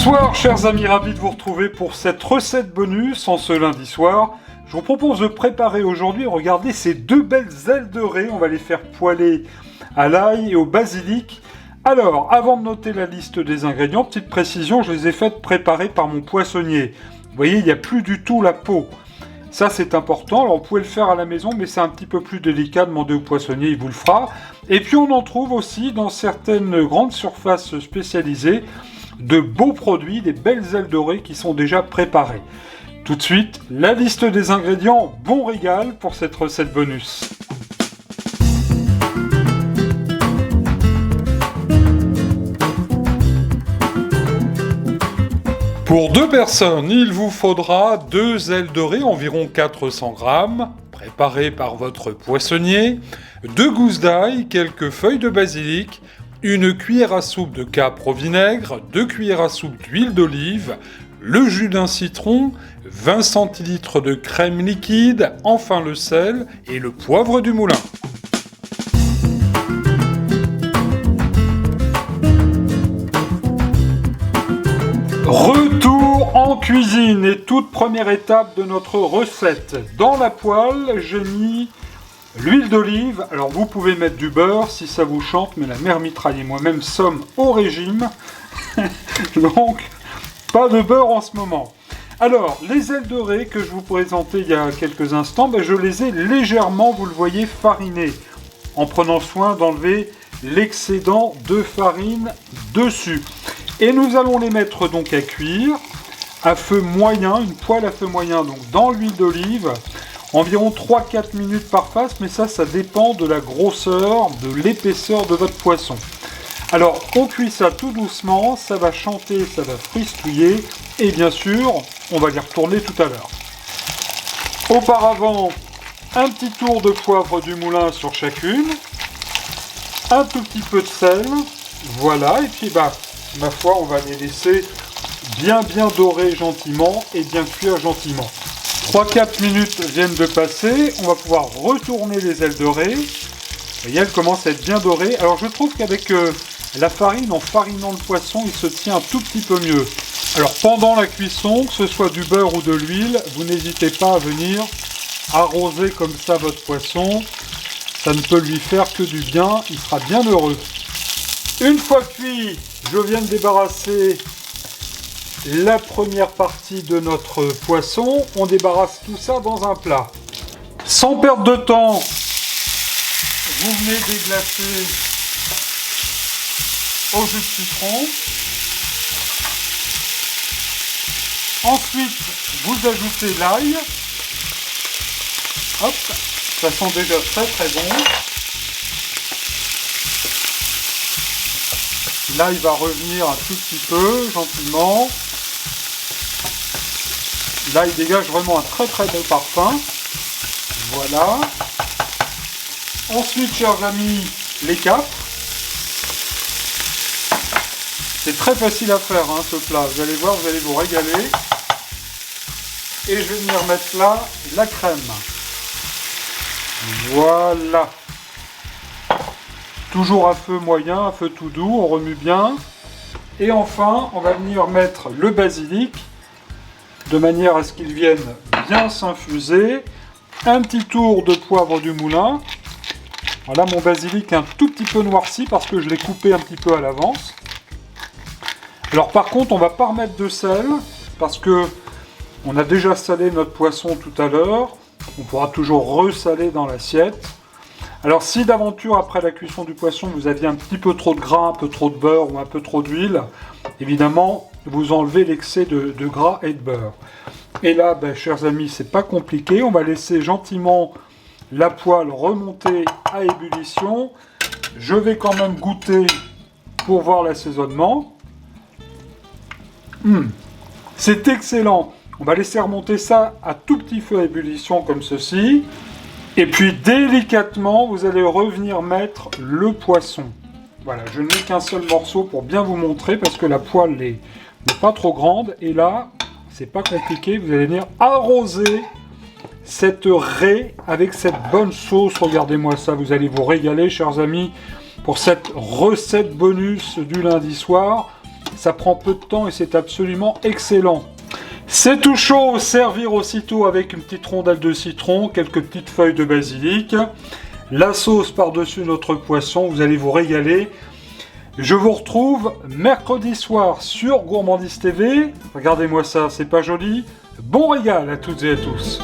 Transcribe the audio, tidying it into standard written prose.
Bonsoir chers amis, ravi de vous retrouver pour cette recette bonus en ce lundi soir. Je vous propose de préparer aujourd'hui, regardez ces deux belles ailes de raie, on va les faire poêler à l'ail et au basilic. Alors, avant de noter la liste des ingrédients, petite précision, je les ai faites préparer par mon poissonnier. Vous voyez, il n'y a plus du tout la peau. Ça c'est important, alors vous pouvez le faire à la maison, mais c'est un petit peu plus délicat, demandez au poissonnier, il vous le fera. Et puis on en trouve aussi dans certaines grandes surfaces spécialisées, de beaux produits, des belles ailes de raie qui sont déjà préparées. Tout de suite, la liste des ingrédients, bon régal pour cette recette bonus. Pour 2 personnes, il vous faudra 2 ailes de raie, environ 400 grammes, préparées par votre poissonnier, 2 gousses d'ail, quelques feuilles de basilic, une cuillère à soupe de capre au vinaigre, 2 cuillères à soupe d'huile d'olive, le jus d'un citron, 20 centilitres de crème liquide, enfin le sel et le poivre du moulin. Retour en cuisine et toute première étape de notre recette. Dans la poêle, j'ai mis l'huile d'olive. Alors vous pouvez mettre du beurre si ça vous chante, mais la mère mitraille et moi-même sommes au régime. Donc pas de beurre en ce moment. Alors les ailes de raie que je vous présentais il y a quelques instants, je les ai légèrement, vous le voyez, farinées, en prenant soin d'enlever l'excédent de farine dessus. Et nous allons les mettre donc à cuire à feu moyen, une poêle à feu moyen, donc dans l'huile d'olive, environ 3-4 minutes par face, mais ça dépend de la grosseur, de l'épaisseur de votre poisson. Alors, on cuit ça tout doucement, ça va chanter, ça va fristouiller, et bien sûr, on va les retourner tout à l'heure. Auparavant, un petit tour de poivre du moulin sur chacune, un tout petit peu de sel, voilà, et puis ma foi, on va les laisser bien dorer gentiment et bien cuire gentiment. 3-4 minutes viennent de passer, on va pouvoir retourner les ailes de raie. Vous voyez, elles commencent à être bien dorées. Alors je trouve qu'avec la farine, en farinant le poisson, il se tient un tout petit peu mieux. Alors pendant la cuisson, que ce soit du beurre ou de l'huile, vous n'hésitez pas à venir arroser comme ça votre poisson. Ça ne peut lui faire que du bien, il sera bien heureux. Une fois cuit, je viens de débarrasser la première partie de notre poisson. On débarrasse tout ça dans un plat. Sans perdre de temps, vous venez déglacer au jus de citron. Ensuite, vous ajoutez l'ail. Hop, ça sent déjà très bon. L'ail va revenir un tout petit peu, gentiment. L'ail dégage vraiment un très bon parfum. Voilà. Ensuite, chers amis, les capres. C'est très facile à faire, ce plat. Vous allez voir, vous allez vous régaler. Et je vais venir mettre là la crème. Voilà. Toujours à feu moyen, à feu tout doux, on remue bien. Et enfin, on va venir mettre le basilic, de manière à ce qu'il vienne bien s'infuser. Un petit tour de poivre du moulin. Voilà, mon basilic est un tout petit peu noirci parce que je l'ai coupé un petit peu à l'avance. Alors par contre, on ne va pas remettre de sel, parce que on a déjà salé notre poisson tout à l'heure. On pourra toujours ressaler dans l'assiette. Alors si d'aventure, après la cuisson du poisson, vous aviez un petit peu trop de gras, un peu trop de beurre ou un peu trop d'huile, évidemment, vous enlevez l'excès de gras et de beurre. Et là, chers amis, c'est pas compliqué. On va laisser gentiment la poêle remonter à ébullition. Je vais quand même goûter pour voir l'assaisonnement. C'est excellent. On va laisser remonter ça à tout petit feu à ébullition comme ceci. Et puis délicatement, vous allez revenir mettre le poisson. Voilà, je n'ai qu'un seul morceau pour bien vous montrer parce que la poêle n'est pas trop grande. Et là, c'est pas compliqué, vous allez venir arroser cette raie avec cette bonne sauce. Regardez-moi ça, vous allez vous régaler, chers amis, pour cette recette bonus du lundi soir. Ça prend peu de temps et c'est absolument excellent. C'est tout chaud, servir aussitôt avec une petite rondelle de citron, quelques petites feuilles de basilic, la sauce par-dessus notre poisson, vous allez vous régaler. Je vous retrouve mercredi soir sur Gourmandise TV. Regardez-moi ça, c'est pas joli? Bon régal à toutes et à tous.